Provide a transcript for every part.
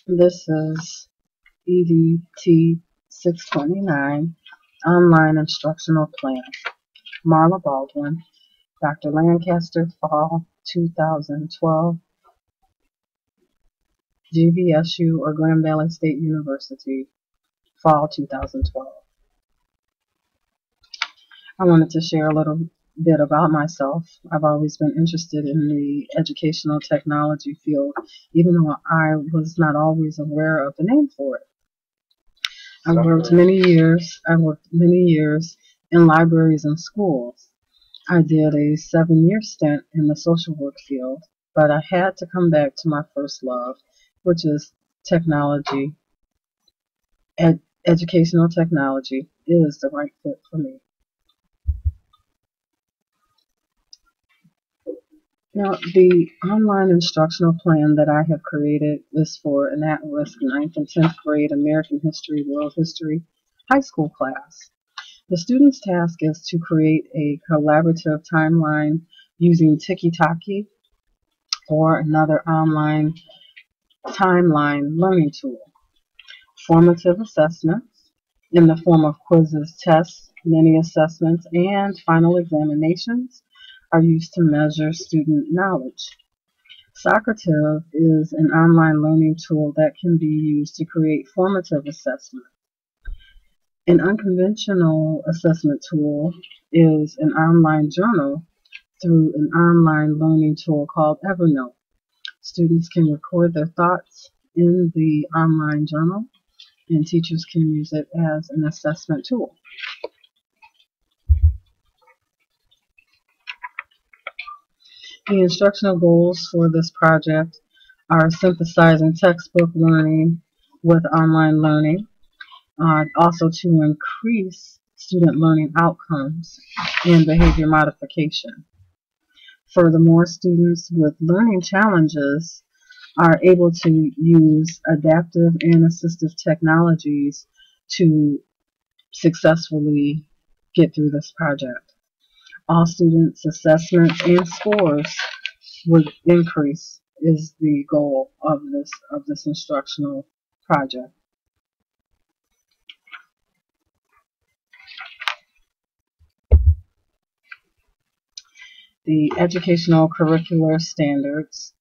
This is EDT 629, Online Instructional Plan. Marla Baldwin, Dr. Lancaster, Fall 2012, GVSU or Grand Valley State University, Fall 2012. I wanted to share a little bit about myself. I've always been interested in the educational technology field, even though I was not always aware of the name for it. I worked many years in libraries and schools. I did a 7-year stint in the social work field, but I had to come back to my first love, which is technology. Educational technology is the right fit for me. Now, the online instructional plan that I have created is for an at-risk 9th and 10th grade American History, World History high school class. The student's task is to create a collaborative timeline using Tiki-Taki or another online timeline learning tool. Formative assessments in the form of quizzes, tests, mini assessments, and final examinations are used to measure student knowledge. Socrative is an online learning tool that can be used to create formative assessment. An unconventional assessment tool is an online journal through an online learning tool called Evernote. Students can record their thoughts in the online journal, and teachers can use it as an assessment tool. The instructional goals for this project are synthesizing textbook learning with online learning, also to increase student learning outcomes and behavior modification. Furthermore, students with learning challenges are able to use adaptive and assistive technologies to successfully get through this project. All students' assessments and scores would increase is the goal of this instructional project. The educational curricular standards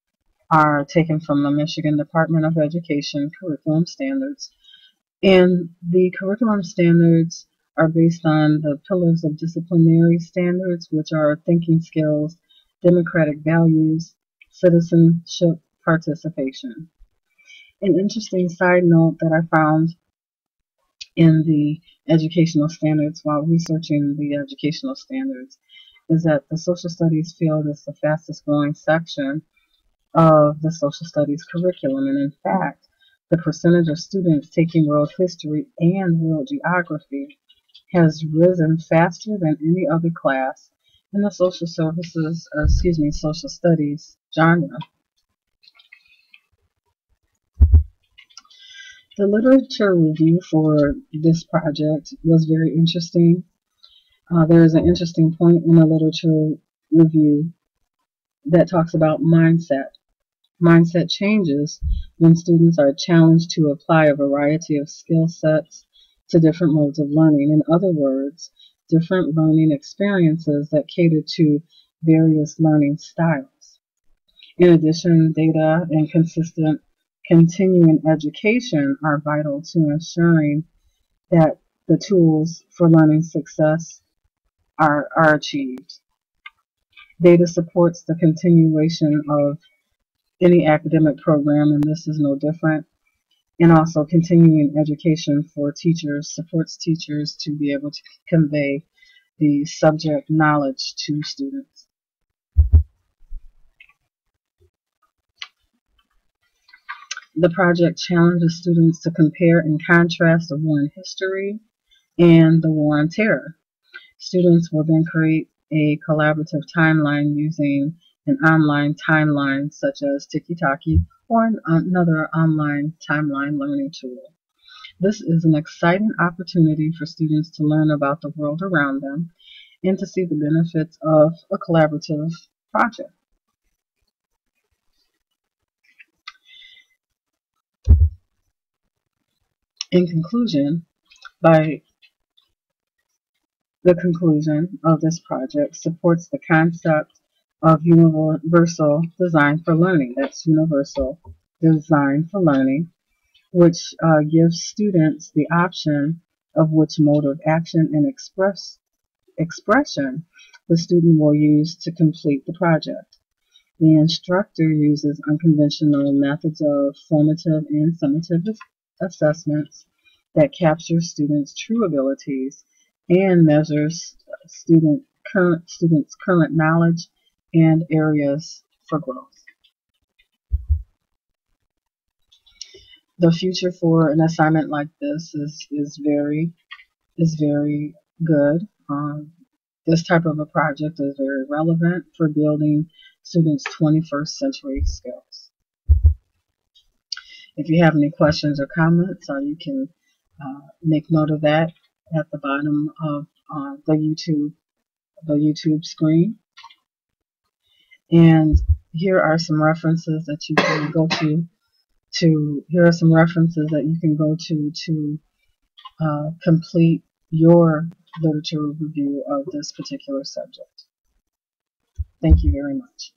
are taken from the Michigan Department of Education curriculum standards, and the curriculum standards are based on the pillars of disciplinary standards, which are thinking skills, democratic values, citizenship, participation. An interesting side note that I found in the educational standards while researching the educational standards is that the social studies field is the fastest growing section of the social studies curriculum, and in fact, the percentage of students taking world history and world geography has risen faster than any other class in the social studies genre. The literature review for this project was very interesting. There is an interesting point in the literature review that talks about mindset. Mindset changes when students are challenged to apply a variety of skill sets to different modes of learning. In other words, different learning experiences that cater to various learning styles. In addition, data and consistent continuing education are vital to ensuring that the tools for learning success are achieved. Data supports the continuation of any academic program, and this is no different. And also continuing education for teachers supports teachers to be able to convey the subject knowledge to students. The project challenges students to compare and contrast the war in history and the war on terror. Students will then create a collaborative timeline using an online timeline such as Tiki-Taki or another online timeline learning tool. This is an exciting opportunity for students to learn about the world around them and to see the benefits of a collaborative project. In conclusion, by the conclusion of this project supports the concept of universal design for learning. That's universal design for learning, which gives students the option of which mode of action and expression the student will use to complete the project. The instructor uses unconventional methods of formative and summative assessments that capture students' true abilities and measures students' current knowledge and areas for growth. The future for an assignment like this is very good. This type of a project is very relevant for building students' 21st century skills. If you have any questions or comments, you can make note of that at the bottom of the YouTube screen. And here are some references that you can go to. Here are some references that you can go to complete your literature review of this particular subject. Thank you very much.